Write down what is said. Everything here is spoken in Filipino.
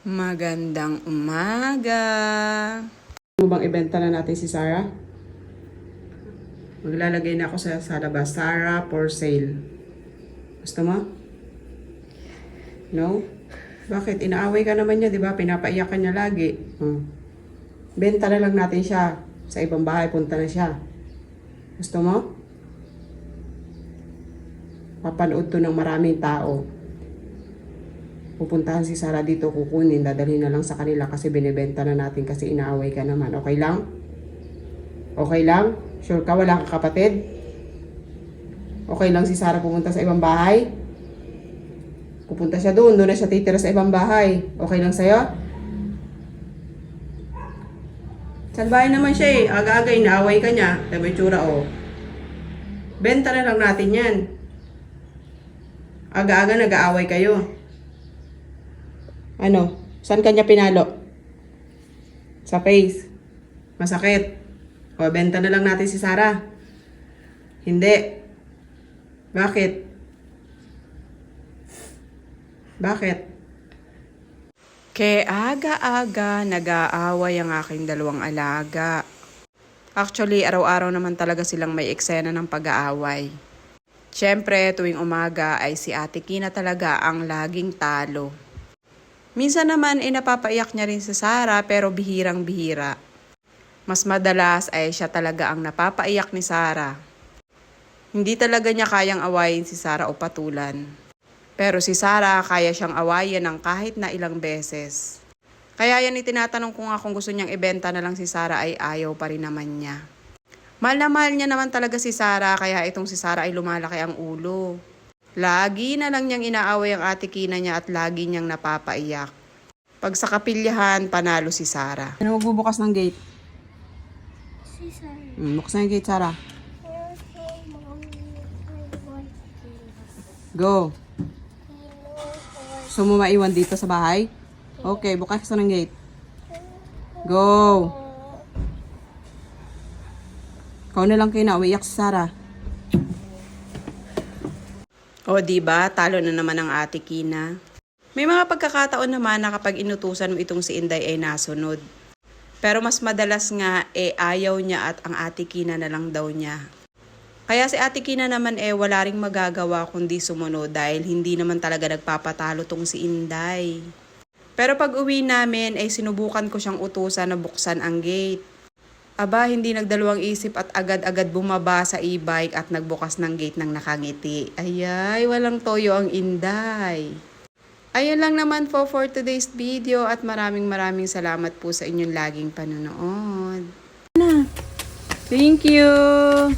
Magandang umaga! Mo bang ibenta na natin si Sarah? Maglalagay na ako sa labas. Sarah for sale. Gusto mo? No? Bakit? Inaaway ka naman niya, di ba? Pinapaiyak ka niya lagi. Benta na lang natin siya. Sa ibang bahay, punta na siya. Gusto mo? Papanood to ng maraming tao. Pupuntahan si Sarah dito, kukunin, dadalhin na lang sa kanila kasi binibenta na natin kasi inaaway ka naman. Okay lang? Okay lang? Sure ka, wala kang kapatid? Okay lang si Sarah pupunta sa ibang bahay? Pupunta siya doon na siya titira sa ibang bahay. Okay lang sa'yo? Salbahin naman siya eh. Aga-aga inaaway ka niya. Diba yung tsura oh. Benta na lang natin yan. Aga-aga nag-aaway kayo. Ano? Saan kanya pinalo? Sa face. Masakit. O, benta na lang natin si Sarah. Hindi. Bakit? Bakit? Kaya aga-aga nag-aaway ang aking dalawang alaga. Actually, araw-araw naman talaga silang may eksena ng pag-aaway. Siyempre, tuwing umaga ay si Ate Kina talaga ang laging talo. Minsan naman ay napapaiyak niya rin si Sarah pero bihirang-bihira. Mas madalas ay siya talaga ang napapaiyak ni Sarah. Hindi talaga niya kayang awayin si Sarah o patulan. Pero si Sarah kaya siyang awayin ng kahit na ilang beses. Kaya yan itinatanong ko nga kung gusto niyang ibenta na lang si Sarah ay ayaw pa rin naman niya. Mahal na mahal niya naman talaga si Sarah kaya itong si Sarah ay lumalaki ang ulo. Lagi na lang niyang inaaway ang Ate Kina niya at lagi niyang napapaiyak. Pag sa kapilyahan, panalo si Sarah. Ano magbubukas ng gate? Si Sarah. Buksan yung gate, Sarah. Go. Gusto mo maiwan dito sa bahay? Okay, bukas ka ng gate. Go. Ikaw na lang kayo na, umiiyak si Sarah. O diba, talo na naman ang Ate Kina. May mga pagkakataon naman na kapag inutusan mo itong si Inday ay nasunod. Pero mas madalas nga ayaw niya at ang Ate Kina na lang daw niya. Kaya si Ate Kina naman wala ring magagawa kundi sumunod dahil hindi naman talaga nagpapatalo tong si Inday. Pero pag uwi namin sinubukan ko siyang utusan na buksan ang gate. Aba, hindi nagdalawang isip at agad-agad bumaba sa e-bike at nagbukas ng gate ng nakangiti. Ayay, walang toyo ang Inday. Ayun lang naman po for today's video at maraming salamat po sa inyong laging panonood. Thank you.